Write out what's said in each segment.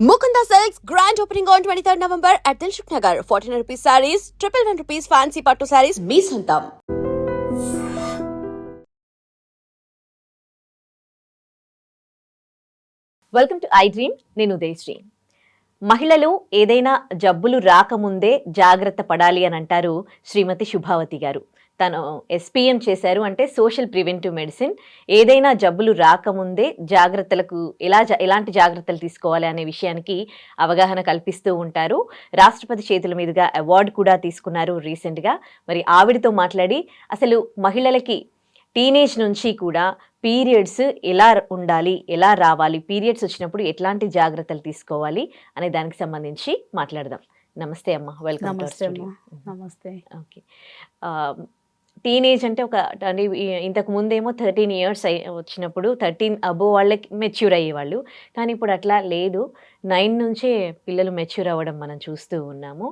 Mukunda Silks grand opening on 23rd November at Dilshuk Nagar. 1400 rupees sarees, 111 rupees fancy pattu sarees, మీ సొంతం. Welcome to I dream. నేను ఉదయశ్రీ. మహిళలు ఏదైనా జబ్బులు రాకముందే జాగ్రత్త పడాలి అని అంటారు శ్రీమతి శుభావతి గారు. తను ఎస్పీఎం చేశారు, అంటే సోషల్ ప్రివెంటివ్ మెడిసిన్. ఏదైనా జబ్బులు రాకముందే జాగ్రత్తలకు ఎలాంటి జాగ్రత్తలు తీసుకోవాలి అనే విషయానికి అవగాహన కల్పిస్తూ ఉంటారు. రాష్ట్రపతి చేతుల మీదుగా అవార్డు కూడా తీసుకున్నారు రీసెంట్గా. మరి ఆవిడతో మాట్లాడి అసలు మహిళలకి టీనేజ్ నుంచి కూడా పీరియడ్స్ ఎలా ఉండాలి, ఎలా రావాలి, పీరియడ్స్ వచ్చినప్పుడు ఎట్లాంటి జాగ్రత్తలు తీసుకోవాలి అనే దానికి సంబంధించి మాట్లాడదాం. నమస్తే అమ్మ, వెల్కమ్. నమస్తే. ఓకే, టీనేజ్ అంటే ఇంతకు ముందేమో 13 years వచ్చినప్పుడు 13 అబోవ్ వాళ్ళకి మెచ్యూర్ అయ్యేవాళ్ళు, కానీ ఇప్పుడు అట్లా లేదు. 9 నుంచే పిల్లలు మెచ్యూర్ అవ్వడం మనం చూస్తూ ఉన్నాము.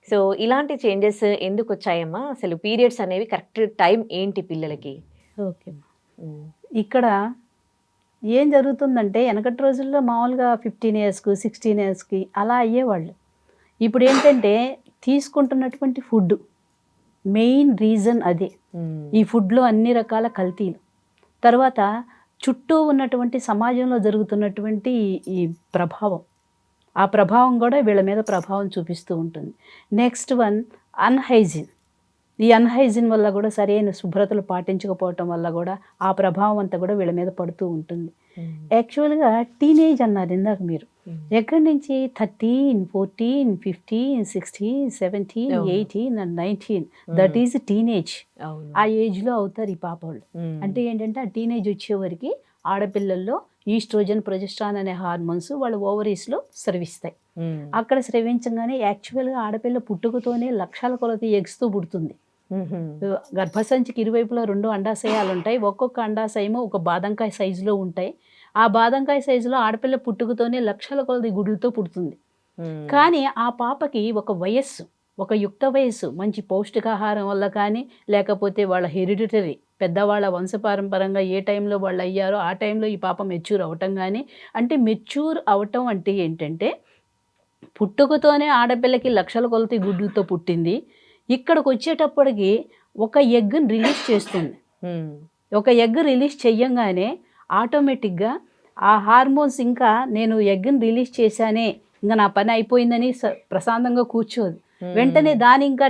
సో ఇలాంటి చేంజెస్ ఎందుకు వచ్చాయమ్మా? అసలు పీరియడ్స్ అనేవి కరెక్ట్ టైం ఏంటి పిల్లలకి? ఓకే, ఇక్కడ ఏం జరుగుతుందంటే వెనకటి రోజుల్లో మామూలుగా 15 yearsకు 16 yearsకి అలా అయ్యేవాళ్ళు. ఇప్పుడు ఏంటంటే తీసుకుంటున్నటువంటి ఫుడ్ మెయిన్ రీజన్ అదే. ఈ ఫుడ్లో అన్ని రకాల కల్తీలు, తర్వాత చుట్టూ ఉన్నటువంటి సమాజంలో జరుగుతున్నటువంటి ఈ ప్రభావం, ఆ ప్రభావం కూడా వీళ్ళ మీద ప్రభావం చూపిస్తూ ఉంటుంది. Next one unhygiene. ఈ అన్హైజీన్ వల్ల కూడా సరైన శుభ్రతలు పాటించకపోవటం వల్ల కూడా ఆ ప్రభావం అంతా కూడా వీళ్ళ మీద పడుతూ ఉంటుంది. యాక్చువల్గా టీనేజ్ అన్నారు ఇందాక మీరు. ఎక్కడి నుంచి 13, 14, 15, 16, 17, 18 and 19, దట్ ఈజ్ టీనేజ్. ఆ ఏజ్లో అవుతారు ఈ పాప వాళ్ళు. అంటే ఏంటంటే ఆ టీనేజ్ వచ్చేవరకు ఆడపిల్లల్లో ఈస్ట్రోజన్, ప్రొజెస్ట్రాన్ అనే హార్మోన్స్ వాళ్ళ ఓవరీస్లో స్రవిస్తాయి. అక్కడ స్రవించగానే యాక్చువల్గా ఆడపిల్ల పుట్టుకతోనే లక్షల కొలది ఎగ్స్తో పుడుతుంది. గర్భసంచికి ఇరువైపులా 2 అండాశయాలు ఉంటాయి. ఒక్కొక్క అండాశయము ఒక బాదంకాయ సైజులో ఉంటాయి. ఆ బాదంకాయ సైజులో ఆడపిల్ల పుట్టుకతోనే లక్షల కొలది గుడ్లతో పుడుతుంది. కానీ ఆ పాపకి ఒక వయస్సు, ఒక యుక్త వయస్సు, మంచి పౌష్టికాహారం వల్ల కానీ, లేకపోతే వాళ్ళ హెరిడిటరీ పెద్దవాళ్ళ వంశపారంపరంగా ఏ టైంలో వాళ్ళు అయ్యారో ఆ టైంలో ఈ పాప మెచ్యూర్ అవటం కానీ. అంటే మెచ్యూర్ అవటం అంటే ఏంటంటే పుట్టుకతోనే ఆడపిల్లకి లక్షల కొలది గుడ్లతో పుట్టింది. ఇక్కడికి వచ్చేటప్పటికి ఒక ఎగ్ని రిలీజ్ చేస్తుంది. ఒక ఎగ్ రిలీజ్ చెయ్యంగానే ఆటోమేటిక్గా ఆ హార్మోన్స్ ఇంకా నేను ఎగ్ని రిలీజ్ చేశానే, ఇంకా నా పని అయిపోయిందని ప్రశాంతంగా కూర్చోదు. వెంటనే దాని ఇంకా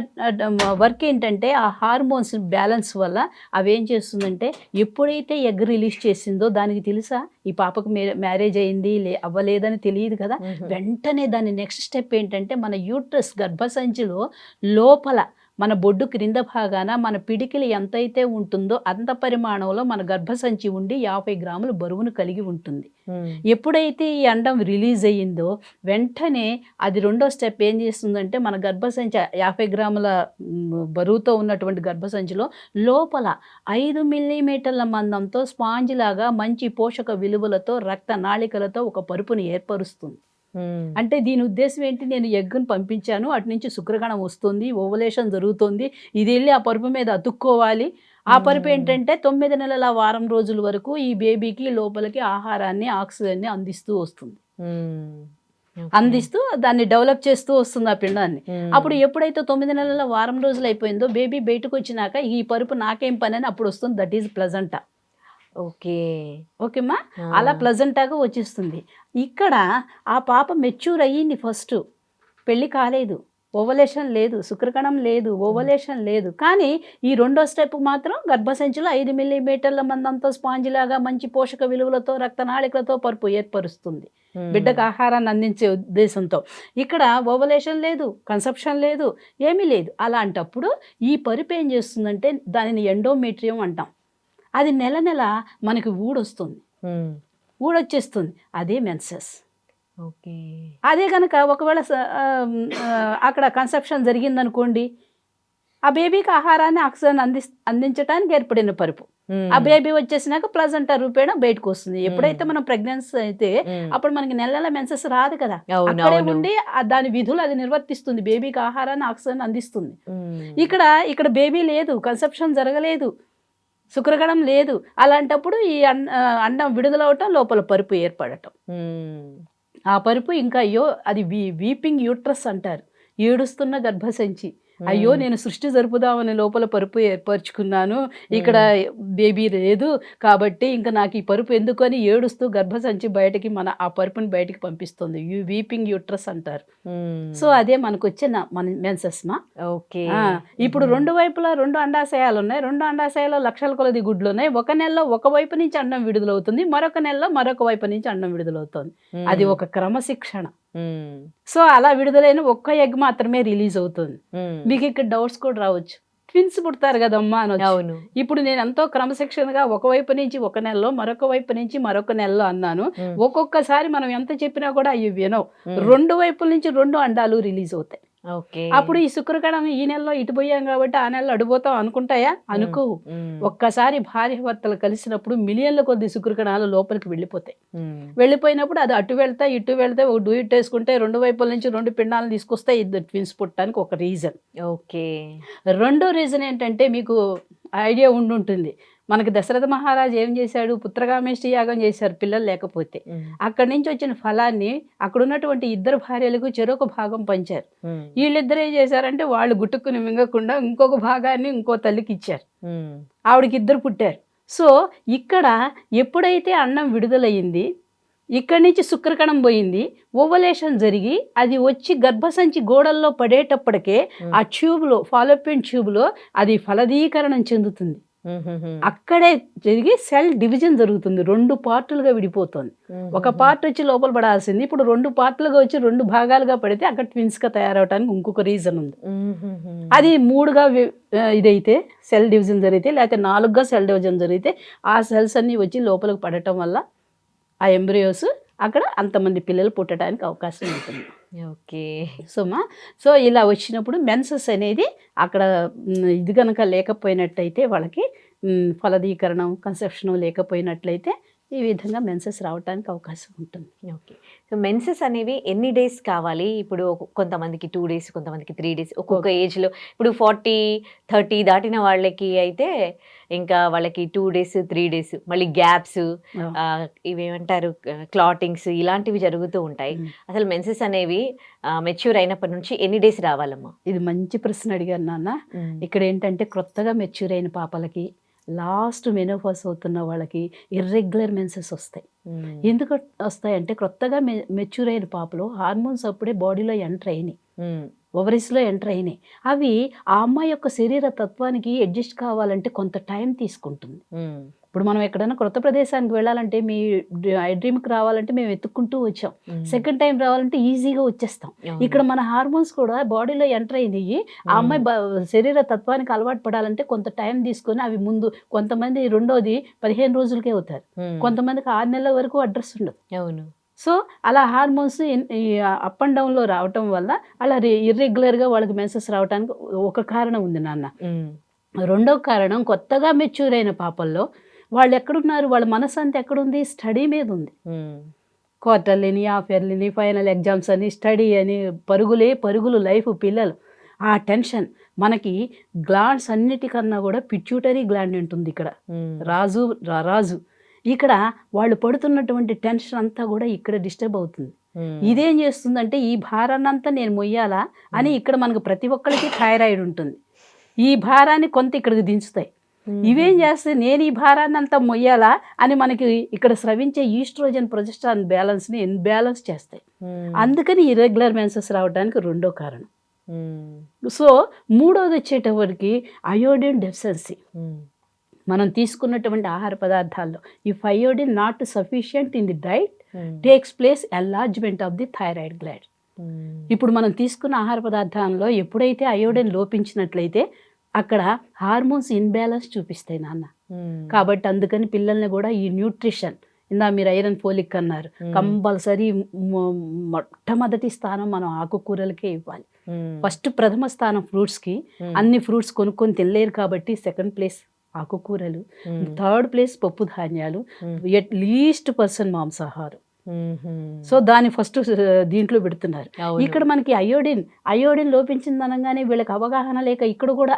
వర్క్ ఏంటంటే ఆ హార్మోన్స్ బ్యాలెన్స్ వల్ల అవి ఏం చేస్తుందంటే ఎప్పుడైతే ఎగ్ రిలీజ్ చేసిందో దానికి తెలుసా ఈ పాపకు మ్యారేజ్ అయింది అవ్వలేదని తెలియదు కదా. వెంటనే దాని నెక్స్ట్ స్టెప్ ఏంటంటే మన యూట్రస్ గర్భసంచిలో లోపల మన బొడ్డు క్రింద భాగాన మన పిడికిలి ఎంతైతే ఉంటుందో అంత పరిమాణంలో మన గర్భసంచి ఉండి 50 గ్రాముల బరువును కలిగి ఉంటుంది. ఎప్పుడైతే ఈ అండం రిలీజ్ అయ్యిందో వెంటనే అది రెండో స్టెప్ ఏం చేస్తుందంటే మన గర్భసంచి 50 గ్రాముల బరువుతో ఉన్నటువంటి గర్భసంచిలో లోపల 5 మిల్లీమీటర్ల మందంతో స్పాంజ్ లాగా మంచి పోషక విలువలతో రక్త నాళికలతో ఒక పరుపుని ఏర్పరుస్తుంది. అంటే దీని ఉద్దేశం ఏంటి? నేను ఎగ్గును పంపించాను, అటు నుంచి శుక్రకణం వస్తుంది, ఓవలేషన్ జరుగుతుంది, ఇది వెళ్ళి ఆ పరుపు మీద అతుక్కోవాలి. ఆ పరుపు ఏంటంటే 9 నెలల వారం రోజుల వరకు ఈ బేబీకి లోపలికి ఆహారాన్ని, ఆక్సిజన్ని అందిస్తూ వస్తుంది. అందిస్తూ దాన్ని డెవలప్ చేస్తూ వస్తుంది ఆ పిండాన్ని. అప్పుడు ఎప్పుడైతే 9 నెలల వారం రోజులు అయిపోయిందో బేబీ బయటకు వచ్చినాక ఈ పరుపు నాకేం పని అని అప్పుడు వస్తుంది. That is placenta. ఓకేమ్మా, అలా ప్లజెంటాగా వచ్చేస్తుంది. ఇక్కడ ఆ పాప మెచ్యూర్ అయ్యింది. ఫస్ట్ పెళ్ళి కాలేదు, ఓవలేషన్ లేదు, శుక్రకణం లేదు, ఓవలేషన్ లేదు. కానీ ఈ రెండో స్టెప్ మాత్రం గర్భసంచిలో 5 మిల్లీమీటర్ల మందంతో స్పాంజ్ లాగా మంచి పోషక విలువలతో రక్తనాళికలతో పరుపు ఏర్పరుస్తుంది బిడ్డకు ఆహారాన్ని అందించే ఉద్దేశంతో. ఇక్కడ ఓవలేషన్ లేదు, కన్సెప్షన్ లేదు, ఏమీ లేదు. అలాంటప్పుడు ఈ పరుపు ఏం చేస్తుందంటే దానిని ఎండోమెట్రియం అంటాం. అది నెల నెల మనకి ఊడొస్తుంది, ఊడొచ్చేస్తుంది. అదే మెన్సెస్. ఓకే, అదే కనుక ఒకవేళ అక్కడ కన్సెప్షన్ జరిగిందనుకోండి, ఆ బేబీకి ఆహారాన్ని ఆక్సిజన్ అందించడానికి ఏర్పడిన పరుపు. ఆ బేబీ వచ్చేసినాక ప్లజంటా రూపేణ బయటకు వస్తుంది. ఎప్పుడైతే మనం ప్రెగ్నెన్సీ అయితే అప్పుడు మనకి నెల నెల మెన్సెస్ రాదు కదా, అక్కడే ఉండి దాని విధులు అది నిర్వర్తిస్తుంది, బేబీకి ఆహారాన్ని ఆక్సిజన్ అందిస్తుంది. ఇక్కడ బేబీ లేదు, కన్సెప్షన్ జరగలేదు, శుక్రకణం లేదు. అలాంటప్పుడు ఈ అండం విడుదలవటం, లోపల పరుపు ఏర్పడటం. ఆ పరుపు ఇంకా అయ్యో అది వీపింగ్ యూట్రస్ అంటారు, ఏడుస్తున్న గర్భసంచి. అయ్యో నేను సృష్టి జరుపుదామని లోపల పరుపు ఏర్పరచుకున్నాను, ఇక్కడ బేబీ లేదు కాబట్టి ఇంకా నాకు ఈ పరుపు ఎందుకు అని ఏడుస్తూ గర్భసంచి బయటకి ఆ పరుపుని బయటికి పంపిస్తుంది. వీపింగ్ యూట్రస్ అంటారు. సో అదే మనకు వచ్చిన మెన్సెస్ మా. ఓకే. ఇప్పుడు రెండు వైపులా 2 అండాశయాలు ఉన్నాయి, 2 అండాశయాల్లో లక్షల కొలది గుడ్లు ఉన్నాయి. ఒక నెలలో ఒక వైపు నుంచి అండం విడుదలవుతుంది, మరొక నెలలో మరొక వైపు నుంచి అండం విడుదలవుతుంది. అది ఒక క్రమశిక్షణ. సో అలా విడుదలైన ఒక్క ఎగ్ మాత్రమే రిలీజ్ అవుతుంది. మీకు ఇక్కడ డౌట్స్ కూడా రావచ్చు, ట్విన్స్ పుడతారు కదమ్మా అని. అవును. ఇప్పుడు నేను ఎంతో క్రమశిక్షణగా ఒకవైపు నుంచి ఒక నెలలో మరొక వైపు నుంచి మరొక నెలలో అన్నాను. ఒక్కొక్కసారి మనం ఎంత చెప్పినా కూడా అవి వినవు. 2 వైపుల నుంచి 2 అండాలు రిలీజ్ అవుతాయి. అప్పుడు ఈ శుక్రకణం ఈ నెలలో ఇటు పోయాం కాబట్టి ఆ నెలలో అడిపోతాం అనుకుంటాయా? అనుకోవు. ఒక్కసారి భార్య భర్తలు కలిసినప్పుడు మిలియన్ల కొద్ది శుక్రకణాలు లోపలికి వెళ్ళిపోతాయి. వెళ్ళిపోయినప్పుడు అది అటు వెళ్తే ఇటు వెళ్తే ఒక డూయిట్ వేసుకుంటే 2 వైపుల నుంచి 2 పిండాలను తీసుకొస్తే ఇద్దరు ట్విన్స్ పుట్టడానికి ఒక రీజన్. ఓకే. రెండో రీజన్ ఏంటంటే మీకు ఐడియా ఉండుంటుంది, మనకి దశరథ మహారాజు ఏం చేశాడు? పుత్రకామేష్టి యాగం చేశారు పిల్లలు లేకపోతే. అక్కడి నుంచి వచ్చిన ఫలాన్ని అక్కడ ఉన్నటువంటి 2 భార్యలకు చెరొక భాగం పంచారు. వీళ్ళిద్దరు ఏం చేశారంటే వాళ్ళు గుట్టుకుని మింగకుండా ఇంకొక భాగాన్ని ఇంకో తల్లికి ఇచ్చారు. ఆవిడకి 2 పుట్టారు. సో ఇక్కడ ఎప్పుడైతే అన్నం విడుదలయ్యింది, ఇక్కడి నుంచి శుక్రకణం పోయింది, ఓవలేషన్ జరిగి అది వచ్చి గర్భసంచి గోడల్లో పడేటప్పటికే ఆ ట్యూబ్లో, ఫాలోపియన్ ట్యూబ్లో అది ఫలదీకరణం చెందుతుంది. అక్కడే జరిగి సెల్ డివిజన్ జరుగుతుంది, 2 పార్టులుగా విడిపోతుంది. ఒక పార్ట్ వచ్చి లోపల పడాల్సింది ఇప్పుడు 2 పార్టులుగా వచ్చి 2 భాగాలుగా పడితే అక్కడ ట్విన్స్ గా తయారవడానికి ఇంకొక రీజన్ ఉంది. అది 3గా ఇదైతే సెల్ డివిజన్ జరిగితే, లేకపోతే 4గా సెల్ డివిజన్ జరిగితే ఆ సెల్స్ అన్ని వచ్చి లోపలికి పడటం వల్ల ఆ ఎంబ్రియోస్ అక్కడ అంతమంది పిల్లలు పుట్టడానికి అవకాశం ఉంటుంది. ఓకే. సో ఇలా వచ్చినప్పుడు మెన్సెస్ అనేది అక్కడ ఇది కనుక లేకపోయినట్టయితే వాళ్ళకి ఫలదీకరణం కన్సెప్షన్ లేకపోయినట్లయితే ఈ విధంగా మెన్సెస్ రావడానికి అవకాశం ఉంటుంది. ఓకే. సో మెన్సెస్ అనేవి ఎన్ని డేస్ కావాలి? ఇప్పుడు కొంతమందికి 2 డేస్, కొంతమందికి 3 డేస్, ఒక్కొక్క ఏజ్లో. ఇప్పుడు 40-30 దాటిన వాళ్ళకి అయితే ఇంకా వాళ్ళకి 2 డేస్ 3 డేస్, మళ్ళీ గ్యాప్స్, ఇవేమంటారు క్లాటింగ్స్, ఇలాంటివి జరుగుతూ ఉంటాయి. అసలు మెన్సెస్ అనేవి మెచ్యూర్ అయినప్పటి నుంచి ఎన్ని డేస్ రావాలమ్మా? ఇది మంచి ప్రశ్న అడిగారు నాన్న. ఇక్కడ ఏంటంటే క్రొత్తగా మెచ్యూర్ అయిన పాపలకి, లాస్ట్ మెనోపాజ్ అవుతున్న వాళ్ళకి ఇర్రెగ్యులర్ మెన్సెస్ వస్తాయి. ఎందుకు వస్తాయంటే క్రొత్తగా మెచ్యూర్ అయిన పాపలు హార్మోన్స్ అప్పుడే బాడీలో ఎంటర్ అయినాయి, ఓవరీస్లో ఎంటర్ అయినాయి. అవి ఆ అమ్మాయి యొక్క శరీర తత్వానికి అడ్జస్ట్ కావాలంటే కొంత టైం తీసుకుంటుంది. ఇప్పుడు మనం ఎక్కడైనా కొత్త ప్రదేశానికి వెళ్ళాలంటే మీ డ్రీమ్కి రావాలంటే మేము వెతుక్కుంటూ వచ్చాం, సెకండ్ టైం రావాలంటే ఈజీగా వచ్చేస్తాం. ఇక్కడ మన హార్మోన్స్ కూడా బాడీలో ఎంటర్ అయినాయి, ఆ అమ్మాయి శరీర తత్వానికి అలవాటు పడాలంటే కొంత టైం తీసుకొని అవి ముందు కొంతమంది రెండోది 15 రోజులకే అవుతారు, కొంతమందికి 6 నెలల వరకు అడ్రస్ ఉండదు. అవును. సో అలా హార్మోన్స్ అప్ అండ్ డౌన్లో రావటం వల్ల అలా ఇర్రెగ్యులర్గా వాళ్ళకి మెన్సెస్ రావడానికి ఒక కారణం ఉంది నాన్న. రెండో కారణం కొత్తగా మెచ్యూర్ అయిన పాపల్లో వాళ్ళు ఎక్కడున్నారు, వాళ్ళ మనసు అంతా ఎక్కడుంది, స్టడీ మీద ఉంది. క్వార్టర్లీని, హాఫ్ ఇయర్లీని, ఫైనల్ ఎగ్జామ్స్ అని, స్టడీ అని, పరుగులు లైఫ్, పిల్లలు, ఆ టెన్షన్. మనకి గ్లాండ్స్ అన్నిటికన్నా కూడా పిట్యూటరీ గ్లాండ్ ఉంటుంది ఇక్కడ, రాజు. ఇక్కడ వాళ్ళు పడుతున్నటువంటి టెన్షన్ అంతా కూడా ఇక్కడ డిస్టర్బ్ అవుతుంది. ఇదేం చేస్తుందంటే ఈ భారాన్నంతా నేను మొయ్యాలా అని ఇక్కడ మనకు ప్రతి ఒక్కరికి థైరాయిడ్ ఉంటుంది, ఈ భారాన్ని కొంత ఇక్కడికి దించుతాయి. ఇవేం చేస్తే నేను ఈ భారాన్ని అంతా మొయ్యాలా అని మనకి ఇక్కడ స్రవించే ఈస్ట్రోజన్ ప్రొజెస్ట్రాన్ బ్యాలెన్స్ని ఇన్బ్యాలెన్స్ చేస్తాయి. అందుకని ఇర్రెగ్యులర్ మెన్సెస్ రావడానికి రెండో కారణం. సో మూడోది వచ్చేటప్పటికి అయోడిన్ డెఫిషియన్సీ. మనం తీసుకున్నటువంటి ఆహార పదార్థాల్లో if iodine not sufficient in the diet takes place enlargement of the thyroid gland. ఇప్పుడు మనం తీసుకున్న ఆహార పదార్థాల్లో ఎప్పుడైతే అయోడిన్ లోపించినట్లయితే అక్కడ హార్మోన్స్ ఇన్బ్యాలెన్స్ చూపిస్తాయి నాన్న. కాబట్టి అందుకని పిల్లల్ని కూడా ఈ న్యూట్రిషన్, ఇందా మీరు ఐరన్ ఫోలిక్ అన్నారు, కంపల్సరీ మొట్టమొదటి స్థానం మనం ఆకుకూరలకే ఇవ్వాలి. ఫస్ట్ ప్రథమ స్థానం ఫ్రూట్స్కి, అన్ని ఫ్రూట్స్ కొనుక్కొని తినలేరు కాబట్టి సెకండ్ ప్లేస్ ఆకుకూరలు, థర్డ్ ప్లేస్ పప్పు ధాన్యాలు, అట్లీస్ట్ పర్సన్ మాంసాహారం. సో దాన్ని ఫస్ట్ దీంట్లో పెడుతున్నారు. ఇక్కడ మనకి అయోడిన్ లోపించింది అనగానే వీళ్ళకి అవగాహన లేక ఇక్కడ కూడా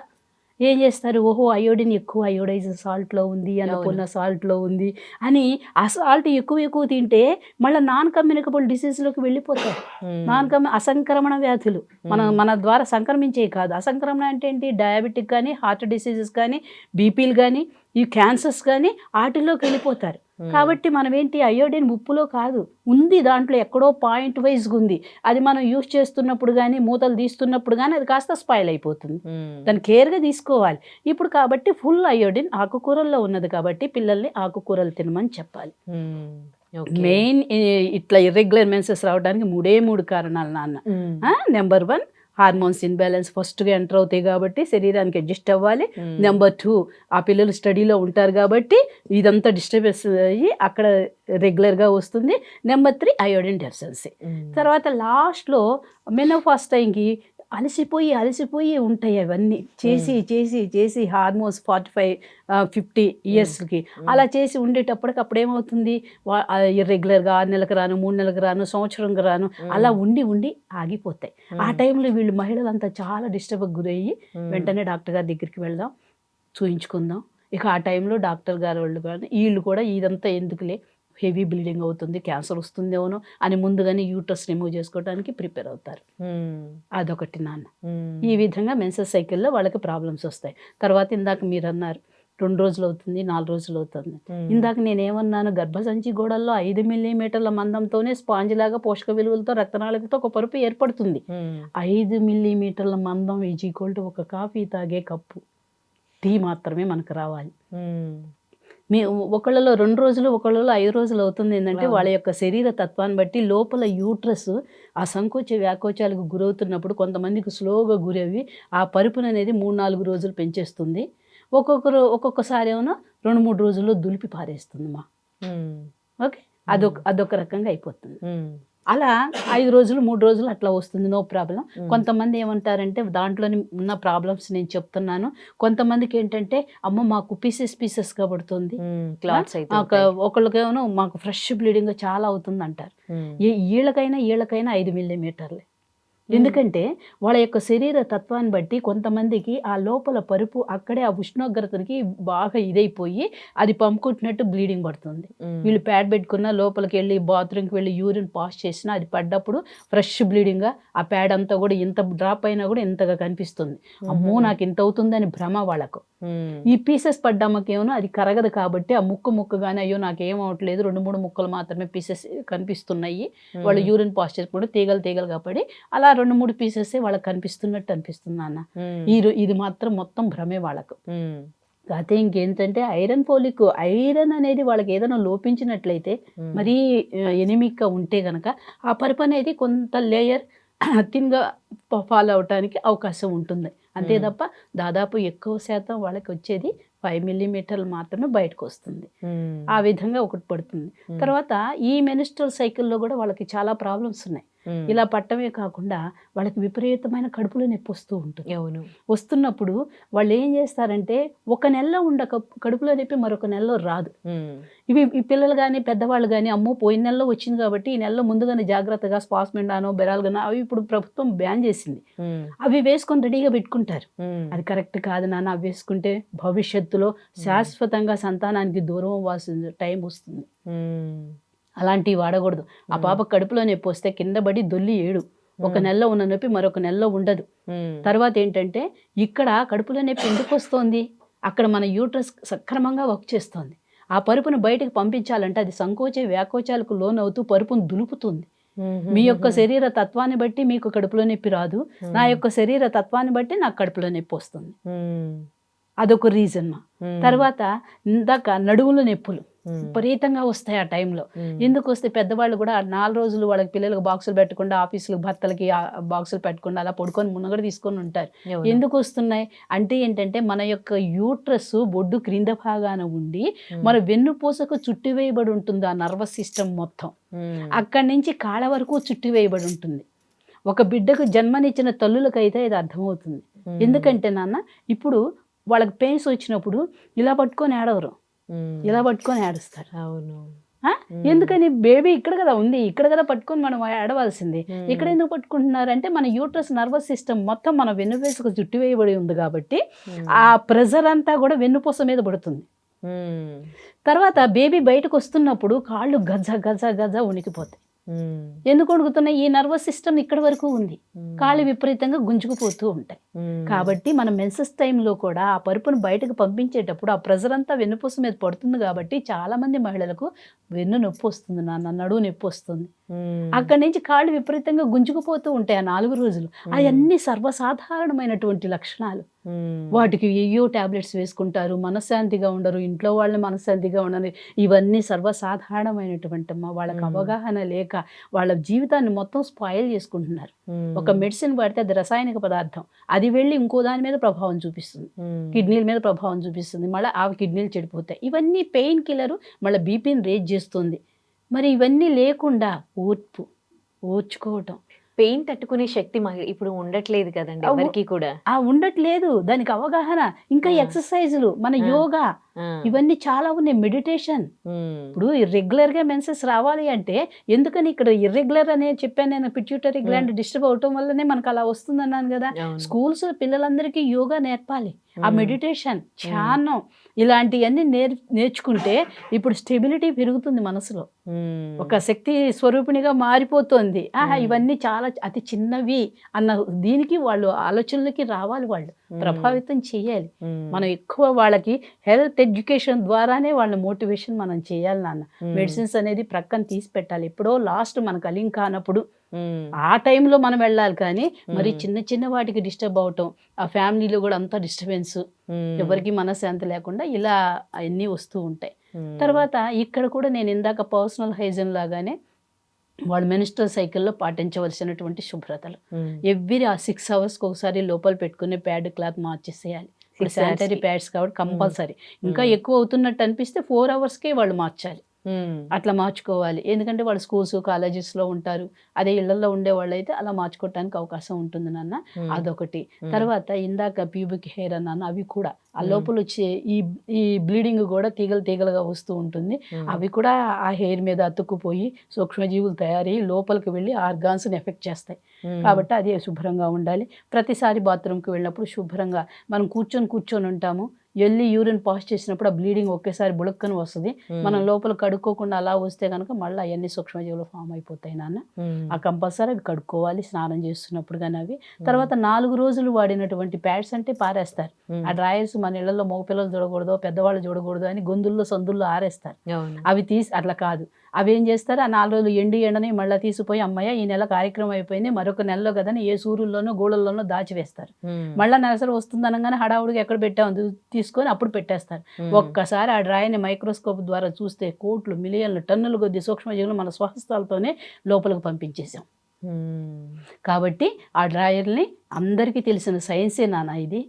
ఏం చేస్తారు, ఓహో అయోడిన్ ఎక్కువ అయోడైజ్ సాల్ట్లో ఉంది, అన్నపూర్ణ సాల్ట్లో ఉంది అని ఆ సాల్ట్ ఎక్కువ తింటే మళ్ళీ నాన్ కమ్యూనికబుల్ డిసీజ్లోకి వెళ్ళిపోతారు. అసంక్రమణ వ్యాధులు మన ద్వారా సంక్రమించే కాదు. అసంక్రమణ అంటే ఏంటి, డయాబెటిక్ కానీ, హార్ట్ డిసీజెస్ కానీ, బీపీలు కానీ, ఈ క్యాన్సర్స్ కానీ వాటిల్లోకి వెళ్ళిపోతారు. కాబట్టి మనం ఏంటి, అయోడిన్ ఉప్పులో కాదు, ఉంది దాంట్లో ఎక్కడో పాయింట్ వైజ్గా ఉంది. అది మనం యూజ్ చేస్తున్నప్పుడు కానీ, మూతలు తీస్తున్నప్పుడు కానీ అది కాస్త స్పాయిల్ అయిపోతుంది. దాన్ని కేర్గా తీసుకోవాలి. ఇప్పుడు కాబట్టి ఫుల్ అయోడిన్ ఆకుకూరల్లో ఉన్నది కాబట్టి పిల్లల్ని ఆకుకూరలు తినమని చెప్పాలి. మెయిన్ ఇట్లా ఇర్రెగ్యులర్ మెన్సెస్ రావడానికి 3 కారణాలు నాన్న. నెంబర్ 1 హార్మోన్స్ ఇన్బ్యాలెన్స్ ఫస్ట్గా ఎంటర్ అవుతాయి కాబట్టి శరీరానికి అడ్జస్ట్ అవ్వాలి. నెంబర్ 2 ఆ పిల్లలు స్టడీలో ఉంటారు కాబట్టి ఇదంతా డిస్టర్బెన్స్ అయ్యి అక్కడ రెగ్యులర్గా వస్తుంది. Number 3 iodine deficiency. తర్వాత లాస్ట్లో మెనోపాజ్ టైంకి అలసిపోయి ఉంటాయి అవన్నీ చేసి హార్మోన్స్ 45-50 ఇయర్స్కి అలా చేసి ఉండేటప్పటికి అప్పుడు ఏమవుతుంది, ఇర్రెగ్యులర్గా 6 నెలలకు రాను, 3 నెలలకు రాను, సంవత్సరంగా రాను, అలా ఉండి ఆగిపోతాయి. ఆ టైంలో వీళ్ళు మహిళలంతా చాలా డిస్టర్బ్కి గురయ్యి వెంటనే డాక్టర్ గారి దగ్గరికి వెళ్దాం, చూయించుకుందాం. ఇక ఆ టైంలో డాక్టర్ గారు వాళ్ళు కానీ వీళ్ళు కూడా ఇదంతా ఎందుకులే, హెవీ బ్లీడింగ్ అవుతుంది, క్యాన్సర్ వస్తుందేమో అని ముందుగానే యూట్రస్ రిమూవ్ చేసుకోవడానికి ప్రిపేర్ అవుతారు. అదొకటి నాన్న. ఈ విధంగా మెన్సెస్ సైకిల్లో వాళ్ళకి ప్రాబ్లమ్స్ వస్తాయి. తర్వాత ఇందాక మీరు అన్నారు 2 రోజులు అవుతుంది, 4 రోజులు అవుతుంది. ఇందాక నేనేమన్నాను, గర్భసంచి గోడల్లో 5 మిల్లీమీటర్ల మందంతోనే స్పాంజ్ లాగా పోషక విలువలతో రక్తనాళికతో ఒక పరుపు ఏర్పడుతుంది. 5 మిల్లీమీటర్ల మందం = ఒక కాఫీ తాగే కప్పు టీ మాత్రమే మనకు రావాలి. ఒకళ్ళలో 2 రోజులు, ఒకళ్ళలో 5 రోజులు అవుతుంది. ఏంటంటే వాళ్ళ యొక్క శరీర తత్వాన్ని బట్టి లోపల యూట్రస్ ఆ సంకోచ వ్యాకోచాలకు గురవుతున్నప్పుడు కొంతమందికి స్లోగా గురవి ఆ పరుపును అనేది 3-4 రోజులు పెంచేస్తుంది. ఒక్కొక్కసారి ఏమో 2-3 రోజుల్లో దులిపి పారేస్తుంది మా. ఓకే, అదొక రకంగా అయిపోతుంది. అలా 5 రోజులు 3 రోజులు అట్లా వస్తుంది, నో ప్రాబ్లం. కొంతమంది ఏమంటారంటే దాంట్లోని ఉన్న ప్రాబ్లమ్స్ నేను చెప్తున్నాను. కొంతమందికి ఏంటంటే అమ్మ మాకు పీసెస్గా పడుతుంది, ఒకళ్ళకేమో మాకు ఫ్రెష్ బ్లీడింగ్ చాలా అవుతుంది అంటారు. వీళ్ళకైనా 5 మిల్లీమీటర్లే. ఎందుకంటే వాళ్ళ యొక్క శరీర తత్వాన్ని బట్టి కొంతమందికి ఆ లోపల పరుపు అక్కడే ఆ ఉష్ణోగ్రతకి బాగా ఇదైపోయి అది పంపుకుంటున్నట్టు బ్లీడింగ్ పడుతుంది. వీళ్ళు ప్యాడ్ పెట్టుకున్న లోపలికి వెళ్ళి బాత్రూమ్కి వెళ్ళి యూరిన్ పాస్ చేసినా అది పడ్డప్పుడు ఫ్రెష్ బ్లీడింగ్గా ఆ ప్యాడ్ అంతా కూడా ఇంత డ్రాప్ అయినా కూడా ఇంతగా కనిపిస్తుంది. అమ్మో నాకు ఇంత అవుతుందని భ్రమ వాళ్ళకు. ఈ పీసెస్ పడ్డామకేమో అది కరగదు కాబట్టి ఆ ముక్కగానే అయ్యో నాకేమవట్లేదు, 2-3 ముక్కలు మాత్రమే పీసెస్ కనిపిస్తున్నాయి, వాళ్ళు యూరిన్ పాస్ చేసుకుంటూ తీగలు కాబట్టి అలా 2-3 పీసెస్ వాళ్ళకి కనిపిస్తున్నట్టు అనిపిస్తుంది అన్న. ఇది మాత్రం మొత్తం భ్రమే వాళ్ళకు. అయితే ఇంకేంటంటే ఐరన్ అనేది వాళ్ళకి ఏదైనా లోపించినట్లయితే మరీ ఎనిమిక్గా ఉంటే గనక ఆ పరుపు అనేది కొంత లేయర్ థిన్గా ఫాలో అవటానికి అవకాశం ఉంటుంది. అంతే తప్ప దాదాపు ఎక్కువ శాతం వాళ్ళకి వచ్చేది 5 మిల్లీమీటర్లు మాత్రమే బయటకు వస్తుంది. ఆ విధంగా ఒకటి పడుతుంది. తర్వాత ఈ మెన్స్ట్రువల్ సైకిల్లో కూడా వాళ్ళకి చాలా ప్రాబ్లమ్స్ ఉన్నాయి. ఇలా పట్టమే కాకుండా వాళ్ళకి విపరీతమైన కడుపులో నొప్పి వస్తూ ఉంటుంది. వస్తున్నప్పుడు వాళ్ళు ఏం చేస్తారంటే ఒక నెలలో కడుపులో నొప్పి మరొక నెలలో రాదు. ఈ పిల్లలు కానీ పెద్దవాళ్ళు కానీ అమ్మో పోయిన నెలలో వచ్చింది కాబట్టి ఈ నెలలో ముందుగానే జాగ్రత్తగా స్పాస్మెండానో బెరాల్గానో అవి ఇప్పుడు ప్రభుత్వం బ్యాన్ చేసింది, అవి వేసుకొని రెడీగా పెట్టుకుంటారు. అది కరెక్ట్ కాదు నాన్న. అవి వేసుకుంటే భవిష్యత్తులో శాశ్వతంగా సంతానానికి దూరం అవ్వాల్సిన టైం వస్తుంది. అలాంటివి వాడకూడదు. ఆ పాప కడుపులో నొప్పి వస్తే కింద పడి దొల్లి ఏడు. ఒక నెలలో ఉన్న నొప్పి మరొక నెలలో ఉండదు. తర్వాత ఏంటంటే ఇక్కడ కడుపులో నొప్పి ఎందుకు వస్తుంది, అక్కడ మన యూట్రస్ సక్రమంగా వర్క్ చేస్తుంది. ఆ పరుపును బయటకు పంపించాలంటే అది సంకోచ వ్యాకోచాలకు లోనవుతూ పరుపును దులుపుతుంది. మీ యొక్క శరీర తత్వాన్ని బట్టి మీకు కడుపులో నొప్పి రాదు, నా యొక్క శరీర తత్వాన్ని బట్టి నాకు కడుపులో నొప్పి వస్తుంది. అదొక రీజన్. తర్వాత ఇందాక నడుముల నొప్పులు విపరీతంగా వస్తాయి ఆ టైంలో. ఎందుకు వస్తే పెద్దవాళ్ళు కూడా 4 రోజులు వాళ్ళకి పిల్లలకు బాక్సులు పెట్టకుండా, ఆఫీసులకు భర్తలకి బాక్సులు పెట్టకుండా అలా పడుకొని మునగడ తీసుకొని ఉంటారు. ఎందుకు వస్తున్నాయి అంటే ఏంటంటే మన యొక్క యూట్రస్ బొడ్డు క్రింద భాగాన ఉండి మన వెన్నుపూసకు చుట్టివేయబడి ఉంటుంది. ఆ నర్వస్ సిస్టమ్ మొత్తం అక్కడి నుంచి కాళ్ళ వరకు చుట్టివేయబడి ఉంటుంది. ఒక బిడ్డకు జన్మనిచ్చిన తల్లులకైతే ఇది అర్థమవుతుంది. ఎందుకంటే నాన్న ఇప్పుడు వాళ్ళకి పెయిన్స్ వచ్చినప్పుడు ఇలా పట్టుకొని ఏడవరు, ఇలా పట్టుకొని ఏడుస్తారు. అవును, ఎందుకని బేబీ ఇక్కడ కదా ఉంది, ఇక్కడ కదా పట్టుకొని మనం ఏడవలసింది. ఇక్కడ ఎందుకు పట్టుకుంటున్నారంటే మన యూట్రస్ నర్వస్ సిస్టమ్ మొత్తం మన వెన్నుపూసకు చుట్టివేయబడి ఉంది కాబట్టి ఆ ప్రెజర్ అంతా కూడా వెన్నుపూస మీద పడుతుంది. తర్వాత బేబీ బయటకు వస్తున్నప్పుడు కాళ్ళు గజ గజ గజ ఉనికిపోతాయి. ఎందుకు వణుకుతున్నాయి? ఈ నర్వస్ సిస్టమ్ ఇక్కడ వరకు ఉంది, కాళ్ళు విపరీతంగా గుంజుకుపోతూ ఉంటాయి. కాబట్టి మన మెన్సెస్ టైంలో కూడా ఆ పరుపును బయటకు పంపించేటప్పుడు ఆ ప్రెజర్ అంతా వెన్నుపూస మీద పడుతుంది. కాబట్టి చాలా మంది మహిళలకు వెన్ను నొప్పి వస్తుంది, నడువు నొప్పి వస్తుంది. అక్కడి నుంచి కాళ్ళు విపరీతంగా గుంజుకుపోతూ ఉంటాయి ఆ 4 రోజులు. అవన్నీ సర్వసాధారణమైనటువంటి లక్షణాలు. వాటికి ఏయో టాబ్లెట్స్ వేసుకుంటారు, మనశ్శాంతిగా ఉండరు, ఇంట్లో వాళ్ళని మనశ్శాంతిగా ఉండరు. ఇవన్నీ సర్వసాధారణమైనటువంటి వాళ్ళకి అవగాహన లేక వాళ్ళ జీవితాన్ని మొత్తం స్పాయిల్ చేసుకుంటున్నారు. ఒక మెడిసిన్ వాడితే అది రసాయనిక పదార్థం, అది వెళ్ళి ఇంకో దాని మీద ప్రభావం చూపిస్తుంది, కిడ్నీల మీద ప్రభావం చూపిస్తుంది, మళ్ళీ ఆ కిడ్నీలు చెడిపోతాయి. ఇవన్నీ పెయిన్ కిల్లర్ మళ్ళీ బీపీని రేజ్ చేస్తుంది. మరి ఇవన్నీ లేకుండా ఓర్చుకోవటం, పెయిన్ తట్టుకునే శక్తి ఇప్పుడు ఉండట్లేదు కదండి ఎవరికి కూడా. ఉండట్లేదు, దానికి అవగాహన. ఇంకా ఎక్సర్సైజులు, మన యోగా, ఇవన్నీ చాలా ఉన్నాయి. మెడిటేషన్. ఇప్పుడు ఇర్రెగ్యులర్ గా మెన్సెస్ రావాలి అంటే ఎందుకని ఇక్కడ ఇర్రెగ్యులర్ అనే చెప్పాను నేను, పిట్యూటరీ గ్లాండ్ డిస్టర్బ్ అవటం వల్లనే మనకు అలా వస్తుంది అన్నాను కదా. స్కూల్స్ పిల్లలందరికీ యోగా నేర్పాలి, ఆ మెడిటేషన్, ధ్యానం, ఇలాంటివన్నీ నేర్చుకుంటే ఇప్పుడు స్టెబిలిటీ పెరుగుతుంది మనసులో, ఒక శక్తి స్వరూపిణిగా మారిపోతుంది. ఇవన్నీ చాలా అతి చిన్నవి అన్న దీనికి వాళ్ళు ఆలోచనలకి రావాలి, వాళ్ళు ప్రభావితం చేయాలి. మనం ఎక్కువ వాళ్ళకి హెల్త్ ఎడ్యుకేషన్ ద్వారానే వాళ్ళ మోటివేషన్ మనం చేయాలి నాన్న. మెడిసిన్స్ అనేది ప్రక్కన తీసి పెట్టాలి. ఎప్పుడో లాస్ట్ మనకు అలింక్ కానప్పుడు ఆ టైంలో మనం వెళ్ళాలి. కానీ మరి చిన్న చిన్న వాటికి డిస్టర్బ్ అవటం, ఆ ఫ్యామిలీలో కూడా అంతా డిస్టర్బెన్స్, ఎవరికి మనశ్శాంతి లేకుండా ఇలా అన్నీ వస్తూ ఉంటాయి. తర్వాత ఇక్కడ కూడా నేను ఇందాక పర్సనల్ హైజీన్ లాగానే వాళ్ళు మెన్స్ట్రల్ సైకిల్లో పాటించవలసినటువంటి శుభ్రతలు. ఎవ్రీ 6 అవర్స్కి ఒకసారి లోపల పెట్టుకునే ప్యాడ్ క్లాత్ మార్చేసేయాలి. ఇప్పుడు శానిటరీ ప్యాడ్స్ కాబట్టి కంపల్సరీ. ఇంకా ఎక్కువ అవుతున్నట్టు అనిపిస్తే 4 అవర్స్కే వాళ్ళు మార్చాలి. అట్లా మార్చుకోవాలి. ఎందుకంటే వాళ్ళు స్కూల్స్ కాలేజెస్లో ఉంటారు, అదే ఇళ్లలో ఉండే వాళ్ళు అయితే అలా మార్చుకోవటానికి అవకాశం ఉంటుంది నాన్న. అదొకటి. తర్వాత ఇందాక ప్యూబిక్ హెయిర్ అన్నాను, అవి కూడా ఆ లోపల వచ్చే ఈ బ్లీడింగ్ కూడా తీగలుగా వస్తూ ఉంటుంది. అవి కూడా ఆ హెయిర్ మీద అతుక్కుపోయి సూక్ష్మజీవులు తయారయ్యి లోపలికి వెళ్ళి ఆర్గాన్స్ని ఎఫెక్ట్ చేస్తాయి. కాబట్టి అది శుభ్రంగా ఉండాలి. ప్రతిసారి బాత్రూమ్కి వెళ్ళినప్పుడు శుభ్రంగా మనం కూర్చొని ఉంటాము, వెళ్ళి యూరిన్ పాస్ చేసినప్పుడు ఆ బ్లీడింగ్ ఒకేసారి బుడక్కని వస్తుంది. మనం లోపల కడుక్కోకుండా అలా వస్తే కనుక మళ్ళీ అవన్నీ సూక్ష్మజీవులు ఫామ్ అయిపోతాయి నాన్న. ఆ కంపల్సరీ అవి కడుక్కోవాలి స్నానం చేస్తున్నప్పుడు కానీ. అవి తర్వాత 4 రోజులు వాడినటువంటి ప్యాడ్స్ అంటే పారేస్తారు. ఆ డ్రాయర్స్ మన ఇళ్లలో మగపిల్లలు చూడకూడదు, పెద్దవాళ్ళు చూడకూడదు అని గొంతుల్లో సందుల్లో ఆరేస్తారు. అవి తీసి అట్లా కాదు, అవి ఏం చేస్తారు, ఆ 4 రోజులు ఎండని మళ్ళీ తీసిపోయి అమ్మయ్య ఈ నెల కార్యక్రమం అయిపోయింది, మరొక నెలలో కదని ఏ సూర్యుల్లోనో గోడల్లోనో దాచివేస్తారు. మళ్ళీ నెలసరి వస్తుంది అనగానే హడావుడిగా ఎక్కడ పెట్టాము తీసుకొని అప్పుడు పెట్టేస్తారు. ఒక్కసారి ఆ డ్రాయర్ని మైక్రోస్కోప్ ద్వారా చూస్తే కోట్లు, మిలియన్లు, టన్నుల కొద్ది సూక్ష్మజీవులు మన స్వహస్తాలతోనే లోపలికి పంపించేసాం. కాబట్టి ఆ డ్రాయర్ని అందరికీ తెలిసిన సైన్సే నాన్న ఇది.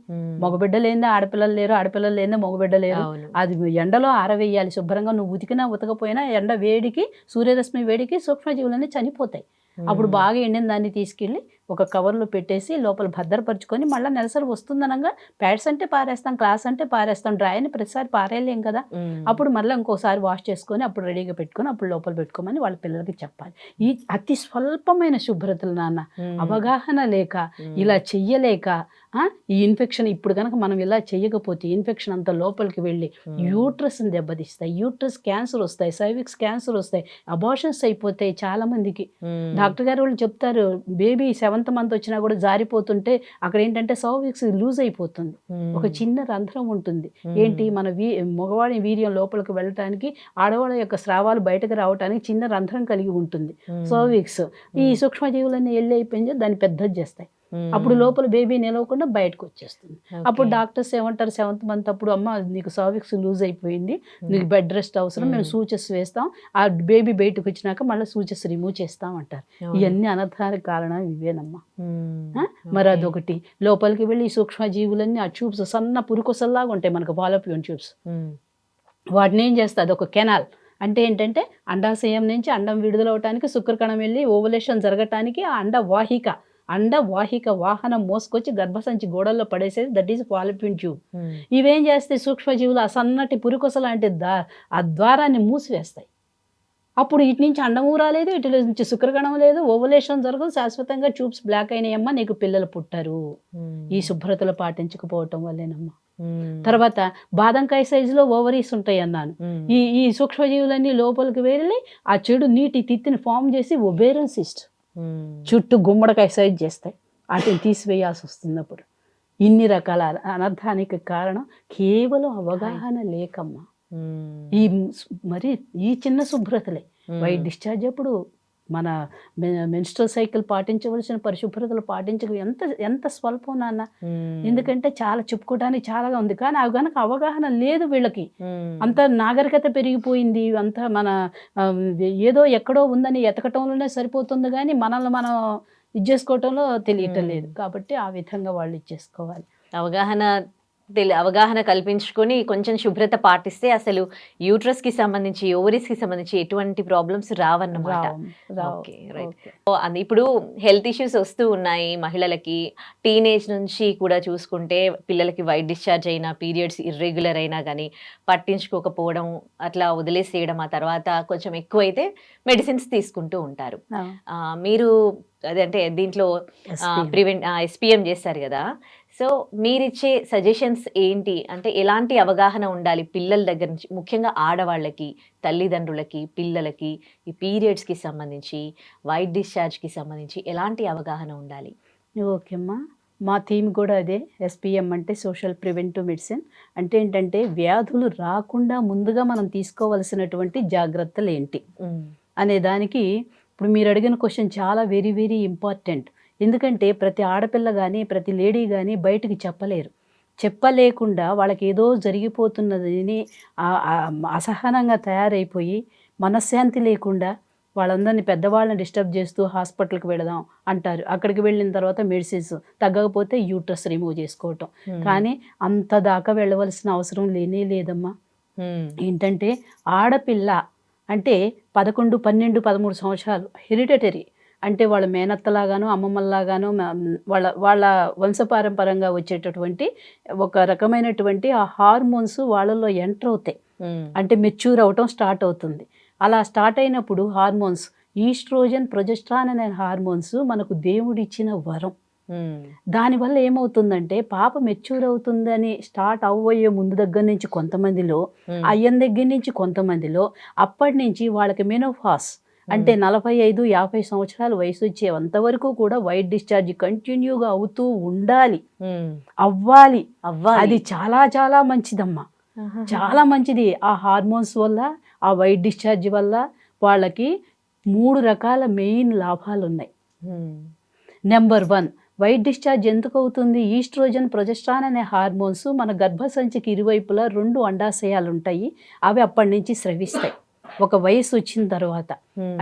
మగబిడ్డ లేని ఆడపిల్లలు లేరు, ఆడపిల్లలు లేని మగబిడ్డ లేరు. అది ఎండలో ఆరవేయాలి శుభ్రంగా. నువ్వు ఉతికినా ఉతకపోయినా ఎండ వేడికి, సూర్యరశ్మి వేడికి సూక్ష్మజీవులన్నీ చనిపోతాయి. అప్పుడు బాగా ఎండిన దాన్ని తీసుకెళ్ళి ఒక కవర్లో పెట్టేసి లోపల భద్రపరుచుకొని మళ్ళీ నెలసరి వస్తుందనగా ప్యాడ్స్ అంటే పారేస్తాం, క్లాస్ అంటే పారేస్తాం, డ్రాయర్ని ప్రతిసారి పారేయలేం కదా. అప్పుడు మళ్ళీ ఇంకోసారి వాష్ చేసుకొని అప్పుడు రెడీగా పెట్టుకొని అప్పుడు లోపల పెట్టుకోమని వాళ్ళ పిల్లలకి చెప్పాలి. ఈ అతి స్వల్పమైన శుభ్రతలు నాన్న, అవగాహన లేక ఇలా చెయ్యలేక ఈ ఇన్ఫెక్షన్ ఇప్పుడు కనుక మనం ఇలా చెయ్యకపోతే ఇన్ఫెక్షన్ అంతా లోపలికి వెళ్ళి యూట్రస్ని దెబ్బతీస్తాయి, యూట్రస్ క్యాన్సర్ వస్తాయి, సర్విక్స్ క్యాన్సర్ వస్తాయి, అబార్షన్స్ అయిపోతాయి చాలా మందికి. డాక్టర్ గారు వాళ్ళు చెప్తారు, బేబీ 7th మంత్ వచ్చినా కూడా జారిపోతుంటే అక్కడ ఏంటంటే సర్విక్స్ లూజ్ అయిపోతుంది, ఒక చిన్న రంధ్రం ఉంటుంది. ఏంటి మన మగవాడి వీర్యం లోపలికి వెళ్ళటానికి, ఆడవాళ్ళ యొక్క స్రావాలు బయటకు రావడానికి చిన్న రంధ్రం కలిగి ఉంటుంది సర్విక్స్. ఈ సూక్ష్మజీవులన్నీ వెళ్ళి అయిపోయింది దాన్ని పెద్దది చేస్తాయి. అప్పుడు లోపల బేబీ నిలవకుండా బయటకు వచ్చేస్తుంది. అప్పుడు డాక్టర్స్ ఏమంటారు 7th మంత్ అప్పుడు, అమ్మ నీకు సర్విక్స్ లూజ్ అయిపోయింది, నీకు బెడ్ రెస్ట్ అవసరం, మేము సూచెస్ వేస్తాం, ఆ బేబీ బయటకు వచ్చినాక మళ్ళీ సూచెస్ రిమూవ్ చేస్తాం అంటారు. ఇవన్నీ అనర్థానికి కారణం ఇవేనమ్మా. మరి అదొకటి. లోపలికి వెళ్ళి ఈ సూక్ష్మజీవులన్నీ ఆ ట్యూబ్స్ సన్న పురుకొసల్లాగా ఉంటాయి మనకు, ఫాలోపియన్ ట్యూబ్స్. వాటిని ఏం చేస్తుంది, అదొక కెనాల్. అంటే ఏంటంటే అండాశయం నుంచి అండం విడుదలవటానికి, శుక్రకణం వెళ్ళి ఓవలేషన్ జరగటానికి ఆ అండవాహిక వాహనం మోసుకొచ్చి గర్భసంచి గోడల్లో పడేసేది, దట్ ఈస్ ఫాలోపియన్ ట్యూబ్. ఇవేం చేస్తాయి, సూక్ష్మజీవులు ఆ సన్నటి పురుకొస లాంటి ఆ ద్వారాన్ని మూసివేస్తాయి. అప్పుడు ఇటు నుంచి అండము రాలేదు, ఇటు నుంచి శుక్రగణం లేదు, ఓవలేషన్ జరగదు, శాశ్వతంగా ట్యూబ్స్ బ్లాక్ అయినాయమ్మా, నీకు పిల్లలు పుట్టరు. ఈ శుభ్రతలు పాటించకపోవటం వల్లేనమ్మా. తర్వాత బాదంకాయ సైజులో ఓవరీస్ ఉంటాయి అన్నాను. ఈ సూక్ష్మజీవులన్నీ లోపలికి వెళ్ళి ఆ చెడు నీటి తిత్తిని ఫామ్ చేసి ఒబేరియన్ సిస్ట్ చుట్టూ గుమ్మడికాయ సైజ్ చేస్తాయి. వాటిని తీసివేయాల్సి వస్తుంది. అప్పుడు ఇన్ని రకాల అనర్థానికి కారణం కేవలం అవగాహన లేకమ్మా. మరి ఈ చిన్న శుభ్రతలే వైట్ డిశ్చార్జ్ అప్పుడు మన మెన్స్ట్రల్ సైకిల్ పాటించవలసిన పరిశుభ్రతలు పాటించక ఎంత స్వల్పం నాన్న. ఎందుకంటే చాలా చెప్పుకోవడానికి చాలా ఉంది, కానీ అవి కనుక అవగాహన లేదు వీళ్ళకి. అంత నాగరికత పెరిగిపోయింది, అంత మన ఏదో ఎక్కడో ఉందని ఎతకటంలోనే సరిపోతుంది, కానీ మనల్ని మనం ఇచ్చేసుకోవటంలో తెలియటం లేదు. కాబట్టి ఆ విధంగా వాళ్ళు ఇచ్చేసుకోవాలి. అవగాహన కల్పించుకొని కొంచెం శుభ్రత పాటిస్తే అసలు యూట్రస్ కి సంబంధించి, ఓవరీస్ కి సంబంధించి ఎటువంటి ప్రాబ్లమ్స్ రావన్నమాట. Okay, right. ఇప్పుడు హెల్త్ ఇష్యూస్ వస్తూ ఉన్నాయి మహిళలకి. టీనేజ్ నుంచి కూడా చూసుకుంటే పిల్లలకి వైట్ డిశ్చార్జ్ అయినా, పీరియడ్స్ ఇర్రెగ్యులర్ అయినా కానీ పట్టించుకోకపోవడం, అట్లా వదిలేసేయడం, ఆ తర్వాత కొంచెం ఎక్కువైతే మెడిసిన్స్ తీసుకుంటూ ఉంటారు. మీరు అదంటే దీంట్లో ఎస్పీఎం చేస్తారు కదా, సో మీరిచ్చే సజెషన్స్ ఏంటి? అంటే ఎలాంటి అవగాహన ఉండాలి పిల్లల దగ్గర నుంచి, ముఖ్యంగా ఆడవాళ్ళకి, తల్లిదండ్రులకి, పిల్లలకి ఈ పీరియడ్స్కి సంబంధించి, వైట్ డిశ్చార్జ్కి సంబంధించి ఎలాంటి అవగాహన ఉండాలి? ఓకేమ్మా, మా థీమ్ కూడా అదే. ఎస్పీఎం అంటే సోషల్ ప్రివెంటివ్ మెడిసిన్. అంటే ఏంటంటే వ్యాధులు రాకుండా ముందుగా మనం తీసుకోవలసినటువంటి జాగ్రత్తలు ఏంటి అనే దానికి ఇప్పుడు మీరు అడిగిన క్వశ్చన్ చాలా వెరీ వెరీ ఇంపార్టెంట్. ఎందుకంటే ప్రతి ఆడపిల్ల కానీ ప్రతి లేడీ కానీ బయటికి చెప్పలేకుండా వాళ్ళకి ఏదో జరిగిపోతున్నదని అసహనంగా తయారైపోయి మనశ్శాంతి లేకుండా వాళ్ళందరినీ పెద్దవాళ్ళని డిస్టర్బ్ చేస్తూ హాస్పిటల్కి వెళదాం అంటారు. అక్కడికి వెళ్ళిన తర్వాత మెడిసిన్స్ తగ్గకపోతే యూట్రస్ రిమూవ్ చేసుకోవటం. కానీ అంత దాకా వెళ్ళవలసిన అవసరం లేదమ్మా. ఏంటంటే ఆడపిల్ల అంటే 11, 12, 13 సంవత్సరాలు హెరిడిటరీ, అంటే వాళ్ళ మేనత్తలాగానో అమ్మమ్మలాగానో వాళ్ళ వంశపారంపరంగా వచ్చేటటువంటి ఒక రకమైనటువంటి ఆ హార్మోన్స్ వాళ్ళలో ఎంటర్ అవుతాయి. అంటే మెచ్యూర్ అవటం స్టార్ట్ అవుతుంది. అలా స్టార్ట్ అయినప్పుడు హార్మోన్స్, ఈస్ట్రోజన్, ప్రొజెస్ట్రాన్ అనే హార్మోన్స్ మనకు దేవుడిచ్చిన వరం. దానివల్ల ఏమవుతుందంటే పాప మెచ్యూర్ అవుతుందని స్టార్ట్ అవ్వబోయే ముందు దగ్గర నుంచి కొంతమందిలో, అయ్యన్ దగ్గర నుంచి కొంతమందిలో, అప్పటి నుంచి వాళ్ళకి మెనోపాజ్ అంటే 45, 50 సంవత్సరాల వయసు వచ్చేంతవరకు కూడా వైట్ డిశ్చార్జ్ కంటిన్యూగా అవుతూ ఉండాలి, అవ్వాలి. అది చాలా చాలా మంచిదమ్మా, చాలా మంచిది. ఆ హార్మోన్స్ వల్ల, ఆ వైట్ డిశ్చార్జ్ వల్ల వాళ్ళకి 3 రకాల మెయిన్ లాభాలు ఉన్నాయి. నెంబర్ 1, వైట్ డిశ్చార్జ్ ఎందుకు అవుతుంది? ఈస్ట్రోజన్, ప్రొజెస్ట్రాన్ అనే హార్మోన్స్ మన గర్భసంచికి ఇరువైపులా 2 అండాశయాలు ఉంటాయి. అవి అప్పటి నుంచి స్రవిస్తాయి ఒక వయసు వచ్చిన తర్వాత.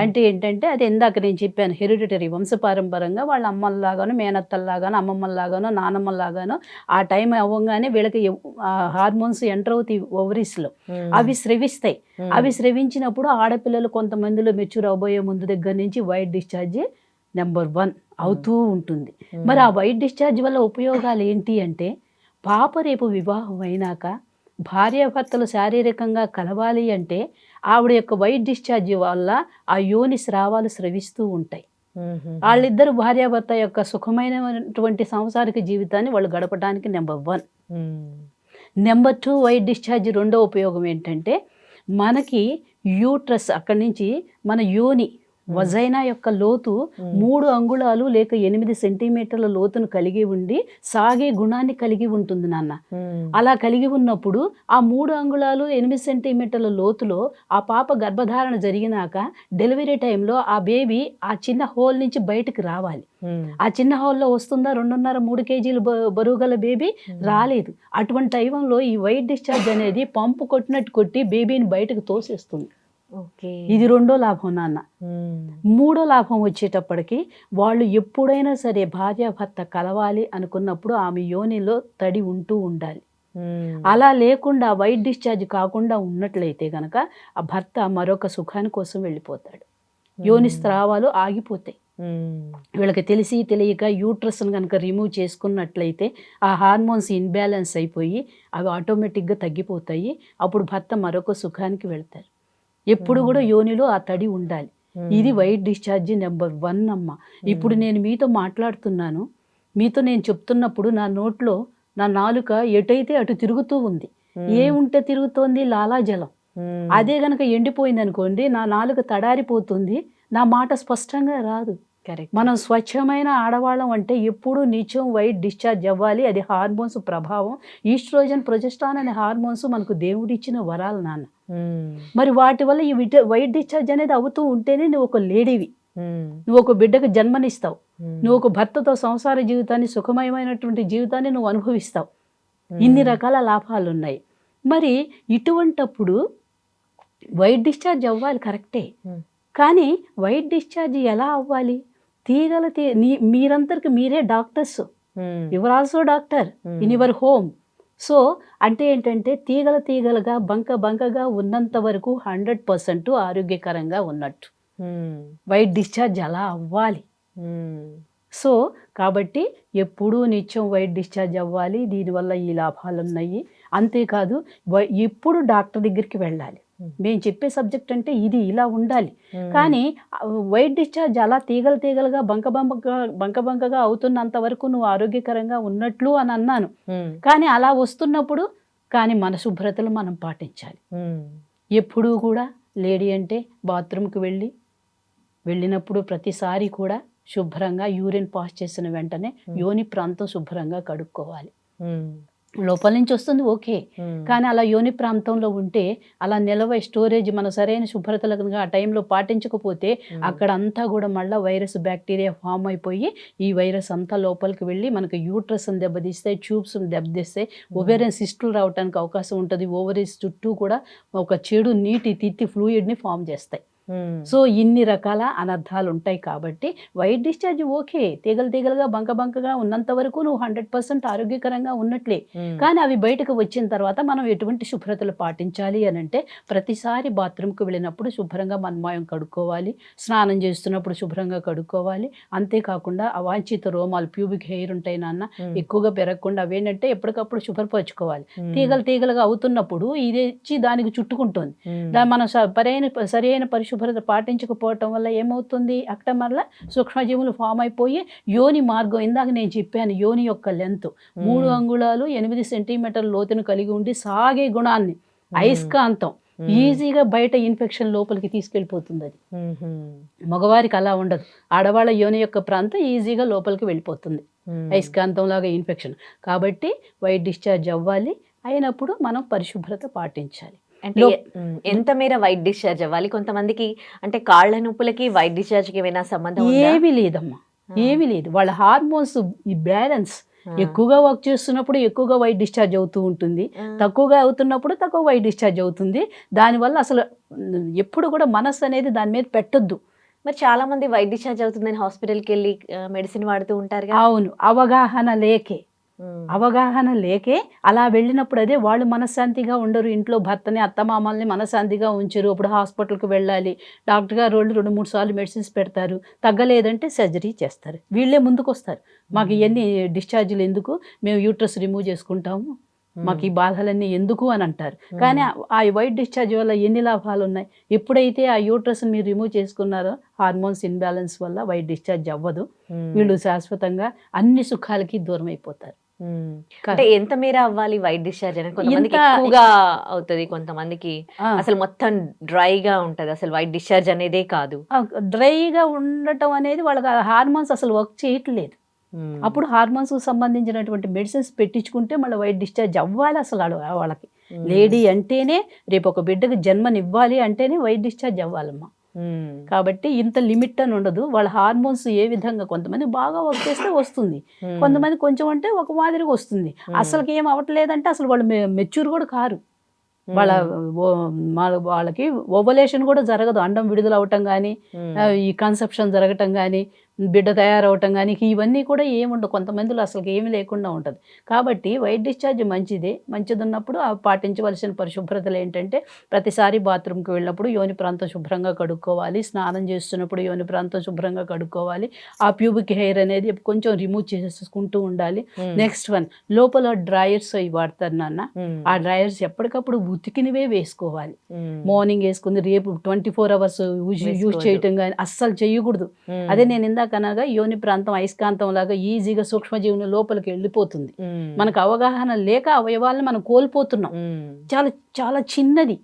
అంటే ఏంటంటే అది ఇందాక నేను చెప్పాను, హెరిడిటరీ, వంశపారంపరంగా వాళ్ళ అమ్మల్లాగానో, మేనత్తల్లాగానో, అమ్మమ్మల్లాగానో, నానమ్మల్లాగానో ఆ టైం అవ్వగానే వీళ్ళకి హార్మోన్స్ ఎంటర్ అవుతాయి ఓవరీస్లో. అవి స్రవిస్తాయి. అవి స్రవించినప్పుడు ఆడపిల్లలు కొంతమందిలో మెచ్యూర్ అవబోయే ముందు దగ్గర నుంచి వైట్ డిశ్చార్జ్ నెంబర్ 1 అవుతూ ఉంటుంది. మరి ఆ వైట్ డిశ్చార్జ్ వల్ల ఉపయోగాలు ఏంటి అంటే, పాప రేపు వివాహం అయినాక భార్యాభర్తలు శారీరకంగా కలవాలి అంటే ఆవిడ యొక్క వైట్ డిశ్చార్జ్ వల్ల ఆ యోని స్రావాలు స్రవిస్తూ ఉంటాయి. వాళ్ళిద్దరు భార్యాభర్త యొక్క సుఖమైనటువంటి సాంసారిక జీవితాన్ని వాళ్ళు గడపడానికి నెంబర్ 1. నెంబర్ 2, వైట్ డిశ్చార్జ్ రెండో ఉపయోగం ఏంటంటే, మనకి యూట్రస్ అక్కడి నుంచి మన యోని వజైనా యొక్క లోతు 3 అంగుళాలు లేక 8 సెంటీమీటర్ల లోతును కలిగి ఉండి సాగే గుణాన్ని కలిగి ఉంటుంది నాన్న. అలా కలిగి ఉన్నప్పుడు ఆ 3 అంగుళాలు 8 సెంటీమీటర్ల లోతులో ఆ పాప గర్భధారణ జరిగినాక డెలివరీ టైంలో ఆ బేబీ ఆ చిన్న హోల్ నుంచి బయటకు రావాలి. ఆ చిన్న హోల్లో వస్తుందా 2.5, 3 కేజీలు బరువు గల బేబీ? రాలేదు. అటువంటి టైంలో ఈ వైట్ డిశ్చార్జ్ అనేది పంపు కొట్టినట్టు కొట్టి బేబీని బయటకు తోసేస్తుంది. ఇది రెండో లాభం నాన్న. మూడో లాభం వచ్చేటప్పటికి వాళ్ళు ఎప్పుడైనా సరే భార్యాభర్త కలవాలి అనుకున్నప్పుడు ఆమె యోనిలో తడి ఉంటూ ఉండాలి. అలా లేకుండా వైట్ డిశ్చార్జ్ కాకుండా ఉన్నట్లయితే గనక ఆ భర్త మరొక సుఖాని కోసం వెళ్ళిపోతాడు. యోని స్రావాలు ఆగిపోతాయి. వీళ్ళకి తెలిసి తెలియక యూట్రస్ను కనుక రిమూవ్ చేసుకున్నట్లయితే ఆ హార్మోన్స్ ఇన్బ్యాలెన్స్ అయిపోయి అవి ఆటోమేటిక్గా తగ్గిపోతాయి. అప్పుడు భర్త మరొక సుఖానికి వెళ్తారు. ఎప్పుడు కూడా యోనిలో ఆ తడి ఉండాలి. ఇది వైట్ డిశ్చార్జ్ నెంబర్ 1 అమ్మ. ఇప్పుడు నేను మీతో మాట్లాడుతున్నాను, మీతో నేను చెప్తున్నప్పుడు నా నోట్లో నా నాలుక ఎటైతే అటు తిరుగుతూ ఉంది. ఏముంటే తిరుగుతోంది? లాలాజలం. అదే గనక ఎండిపోయింది అనుకోండి, నా నాలుక తడారిపోతుంది, నా మాట స్పష్టంగా రాదు. కరెక్ట్. మనం స్వచ్ఛమైన ఆడవాళ్ళం అంటే ఎప్పుడూ నిత్యం వైట్ డిశ్చార్జ్ అవ్వాలి. అది హార్మోన్స్ ప్రభావం. ఈస్ట్రోజన్, ప్రొజెస్ట్రాన్ అనే హార్మోన్స్ మనకు దేవుడిచ్చిన వరాలు నాన్న. మరి వాటి వల్ల ఈ వైట్ డిశ్చార్జ్ అనేది అవుతూ ఉంటేనే నువ్వు ఒక లేడీవి, నువ్వు ఒక బిడ్డకు జన్మనిస్తావు, నువ్వు ఒక భర్తతో సంసార జీవితాన్ని, సుఖమయమైనటువంటి జీవితాన్ని నువ్వు అనుభవిస్తావు. ఇన్ని రకాల లాభాలు ఉన్నాయి. మరి ఇటువంటప్పుడు వైట్ డిశ్చార్జ్ అవ్వాలి కరెక్టే, కానీ వైట్ డిశ్చార్జ్ ఎలా అవ్వాలి? మీరందరికి మీరే doctors, your also doctor in your home. So అంటే ఏంటంటే తీగలుగా బంకగా ఉన్నంత వరకు 100% ఆరోగ్యకరంగా ఉన్నట్టు వైట్ డిశ్చార్జ్ అలా అవ్వాలి. సో కాబట్టి ఎప్పుడూ నిత్యం వైట్ డిశ్చార్జ్ అవ్వాలి. దీనివల్ల ఈ లాభాలు ఉన్నాయి. అంతేకాదు ఎప్పుడు డాక్టర్ దగ్గరికి వెళ్ళాలి. మేము చెప్పే సబ్జెక్ట్ అంటే ఇది ఇలా ఉండాలి. కానీ వైట్ డిశ్చార్జ్ అలా తీగలుగా బంకగా అవుతున్నంత వరకు నువ్వు ఆరోగ్యకరంగా ఉన్నట్లు అని అన్నాను. కానీ అలా వస్తున్నప్పుడు కానీ మన శుభ్రతలు మనం పాటించాలి. ఎప్పుడూ కూడా లేడీ అంటే బాత్రూమ్కి వెళ్ళినప్పుడు ప్రతిసారి కూడా శుభ్రంగా యూరిన్ పాస్ చేసిన వెంటనే యోని ప్రాంతం శుభ్రంగా కడుక్కోవాలి. లోపల నుంచి వస్తుంది ఓకే, కానీ అలా యోని ప్రాంతంలో ఉంటే అలా నిలవ స్టోరేజ్ మన సరైన శుభ్రతలు ఆ టైంలో పాటించకపోతే అక్కడ అంతా కూడా మళ్ళీ వైరస్ బ్యాక్టీరియా ఫామ్ అయిపోయి ఈ వైరస్ అంతా లోపలికి వెళ్ళి మనకు యూట్రస్ని దెబ్బతీస్తాయి, ట్యూబ్స్ని దెబ్బతీస్తాయి, ఓవేరియన్ సిస్టులు రావడానికి అవకాశం ఉంటుంది. ఓవరీస్ చుట్టూ కూడా ఒక చెడు నీటి తిత్తి ఫ్లూయిడ్ని ఫామ్ చేస్తాయి. సో ఇన్ని రకాల అనర్థాలు ఉంటాయి. కాబట్టి వైట్ డిశ్చార్జ్ ఓకే, తీగలుగా బంకగా ఉన్నంత వరకు నువ్వు 100% ఆరోగ్యకరంగా ఉన్నట్లే. కానీ అవి బయటకు వచ్చిన తర్వాత మనం ఎటువంటి శుభ్రతలు పాటించాలి అని అంటే ప్రతిసారి బాత్రూమ్కి వెళ్ళినప్పుడు శుభ్రంగా మన్మాయం కడుక్కోవాలి, స్నానం చేస్తున్నప్పుడు శుభ్రంగా కడుక్కోవాలి. అంతేకాకుండా అవాంఛిత రోమాలు, ప్యూబిక్ హెయిర్ ఉంటాయి నాన్న, ఎక్కువగా పెరగకుండా అవేంటంటే ఎప్పటికప్పుడు శుభ్రపరచుకోవాలి. తీగలుగా అవుతున్నప్పుడు ఇది వచ్చి దానికి చుట్టుకుంటుంది. మనం సరైన పరిశుభ్రత పాటించకపోవటం వల్ల ఏమవుతుంది, అక్కడ మళ్ళీ సూక్ష్మజీవులు ఫామ్ అయిపోయి యోని మార్గం, ఇందాక నేను చెప్పాను యోని యొక్క లెంత్ 3 అంగుళాలు 8 సెంటీమీటర్ల లోతును కలిగి ఉండి సాగే గుణాన్ని, అయస్కాంతం, ఈజీగా బయట ఇన్ఫెక్షన్ లోపలికి తీసుకెళ్ళిపోతుంది. అది మగవారికి అలా ఉండదు. ఆడవాళ్ళ యోని యొక్క ప్రాంతం ఈజీగా లోపలికి వెళ్ళిపోతుంది, అయస్కాంతం లాగా ఇన్ఫెక్షన్. కాబట్టి వైట్ డిశ్చార్జ్ అవ్వాలి. అయినప్పుడు మనం పరిశుభ్రత పాటించాలి. అంటే ఎంత మేర వైట్ డిశ్చార్జ్ అవ్వాలి? కొంతమందికి అంటే కాళ్ళ నొప్పులకి వైట్ డిశ్చార్జ్కి ఏమైనా సంబంధం? ఏమీ లేదమ్మా, ఏమీ లేదు. వాళ్ళ హార్మోన్స్ ఈ బ్యాలెన్స్ ఎక్కువగా వర్క్ చేస్తున్నప్పుడు ఎక్కువగా వైట్ డిశ్చార్జ్ అవుతూ ఉంటుంది, తక్కువగా అవుతున్నప్పుడు తక్కువ వైట్ డిశ్చార్జ్ అవుతుంది. దానివల్ల అసలు ఎప్పుడు కూడా మనస్సు అనేది దాని మీద పెట్టొద్దు. మరి చాలా మంది వైట్ డిశ్చార్జ్ అవుతుందని హాస్పిటల్కి వెళ్ళి మెడిసిన్ వాడుతూ ఉంటారు. అవును, అవగాహన లేకే అలా వెళ్ళినప్పుడు అదే వాళ్ళు మనశ్శాంతిగా ఉండరు. ఇంట్లో భర్తని, అత్తమామల్ని మనశ్శాంతిగా ఉంచరు. అప్పుడు హాస్పిటల్కి వెళ్ళాలి, డాక్టర్ గారు 2-3 సార్లు మెడిసిన్స్ పెడతారు, తగ్గలేదంటే సర్జరీ చేస్తారు. వీళ్ళే ముందుకు వస్తారు, మాకు ఇవన్నీ డిశ్చార్జీలు ఎందుకు, మేము యూట్రస్ రిమూవ్ చేసుకుంటాము, మాకు ఈ బాధలన్నీ ఎందుకు అని అంటారు. కానీ ఆ వైట్ డిశ్చార్జ్ వల్ల ఎన్ని లాభాలు ఉన్నాయి. ఎప్పుడైతే ఆ యూట్రస్ మీరు రిమూవ్ చేసుకున్నారో హార్మోన్స్ ఇన్బ్యాలెన్స్ వల్ల వైట్ డిశ్చార్జ్ అవ్వదు. వీళ్ళు శాశ్వతంగా అన్ని సుఖాలకి దూరం అయిపోతారు. అంటే ఎంత మేర అవ్వాలి వైట్ డిశ్చార్జ్ అనేది? కొంతమందికి ఎక్కువగా అవుతుంది, కొంతమందికి అసలు మొత్తం డ్రైగా ఉంటది, అసలు వైట్ డిశ్చార్జ్ అనేదే కాదు. డ్రైగా ఉండటం అనేది వాళ్ళకి హార్మోన్స్ అసలు వర్క్ చేయట్లేదు. అప్పుడు హార్మోన్స్ కు సంబంధించినటువంటి మెడిసిన్స్ పెట్టించుకుంటే మళ్ళీ వైట్ డిశ్చార్జ్ అవ్వాలి. అసలు వాళ్ళకి లేడీ అంటేనే రేపు ఒక బిడ్డకు జన్మనివ్వాలి అంటేనే వైట్ డిశ్చార్జ్ అవ్వాలమ్మా. కాబట్టి ఇంత లిమిట్ అని ఉండదు. వాళ్ళ హార్మోన్స్ ఏ విధంగా, కొంతమంది బాగా వర్క్ చేస్తే వస్తుంది, కొంతమంది కొంచెం అంటే ఒక మాదిరిగా వస్తుంది. అసలుకి ఏం అవ్వట్లేదంటే అసలు వాళ్ళు మెచ్యూర్ కూడా కారు. వాళ్ళకి ఓవలేషన్ కూడా జరగదు, అండం విడుదల అవటం కానీ, ఈ కన్సెప్షన్ జరగటం కానీ, బిడ్డ తయారవటం కానీ ఇవన్నీ కూడా ఏముండవు, కొంతమందిలో అసలు ఏమీ లేకుండా ఉంటుంది. కాబట్టి వైట్ డిశ్చార్జ్ మంచిది ఉన్నప్పుడు పాటించవలసిన పరిశుభ్రతలు ఏంటంటే ప్రతిసారి బాత్రూమ్కి వెళ్ళినప్పుడు యోని ప్రాంతం శుభ్రంగా కడుక్కోవాలి, స్నానం చేస్తున్నప్పుడు యోని ప్రాంతం శుభ్రంగా కడుక్కోవాలి, ఆ ప్యూబిక్ హెయిర్ అనేది కొంచెం రిమూవ్ చేసుకుంటూ ఉండాలి. నెక్స్ట్ వన్, లోపల డ్రాయర్స్ అవి వాడతారు నాన్న, ఆ డ్రాయర్స్ ఎప్పటికప్పుడు ఉతికినవే వేసుకోవాలి. మార్నింగ్ వేసుకుంది రేపు 24 hours యూజ్ చేయటం కానీ అస్సలు చేయకూడదు. అదే నేను ఇందాక అనగా యోని ప్రాంతం అయస్కాంతం లాగా ఈజీగా సూక్ష్మజీవుని లోపలికి వెళ్ళిపోతుంది. మనకు అవగాహన లేక అవయవాలను మనం కోల్పోతున్నాం. చాలా చాలా చిన్నది.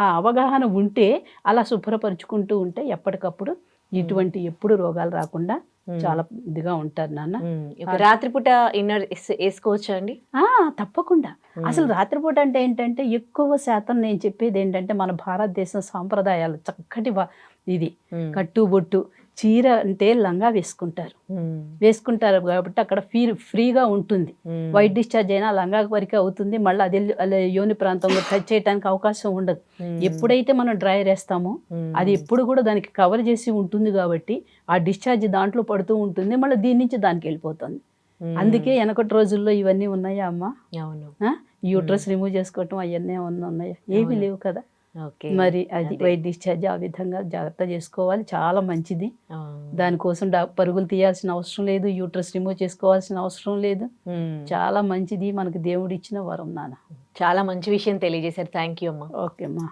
ఆ అవగాహన ఉంటే అలా శుభ్రపరుచుకుంటూ ఉంటే ఎప్పటికప్పుడు ఇటువంటి ఎప్పుడు రోగాలు రాకుండా చాలా ఇదిగా ఉంటారు నాన్న. రాత్రిపూట ఇన్నర్ వేసుకోవచ్చా అండి? తప్పకుండా. అసలు రాత్రిపూట అంటే ఏంటంటే ఎక్కువ శాతం నేను చెప్పేది ఏంటంటే మన భారతదేశం సాంప్రదాయాలు చక్కటి ఇది కట్టుబొట్టు చీర అంటే లంగా వేసుకుంటారు కాబట్టి అక్కడ ఫ్రీగా ఉంటుంది. వైట్ డిశ్చార్జ్ అయినా లంగా వరకే అవుతుంది. మళ్ళీ అది యోని ప్రాంతంలో టచ్ చేయడానికి అవకాశం ఉండదు. ఎప్పుడైతే మనం డ్రైయర్ వేస్తామో అది ఎప్పుడు కూడా దానికి కవర్ చేసి ఉంటుంది కాబట్టి ఆ డిశ్చార్జ్ దాంట్లో పడుతూ ఉంటుంది, మళ్ళీ దీని నుంచి దానికి వెళ్ళిపోతుంది. అందుకే వెనకటి రోజుల్లో ఇవన్నీ ఉన్నాయా అమ్మా? అవును. యూట్రస్ రిమూవ్ చేసుకోవటం అవన్నీ ఏమన్నా ఉన్నాయా? ఏమీ లేవు కదా. మరి అది వైట్ డిశ్చార్జ్ ఆ విధంగా జాగ్రత్త చేసుకోవాలి, చాలా మంచిది. దానికోసం పరుగులు తీయాల్సిన అవసరం లేదు, యూట్రస్ రిమూవ్ చేసుకోవాల్సిన అవసరం లేదు. చాలా మంచిది, మనకి దేవుడు ఇచ్చిన వరం నాన్న. చాలా మంచి విషయం తెలియజేశారు. థ్యాంక్ యూ అమ్మా. ఓకే అమ్మా.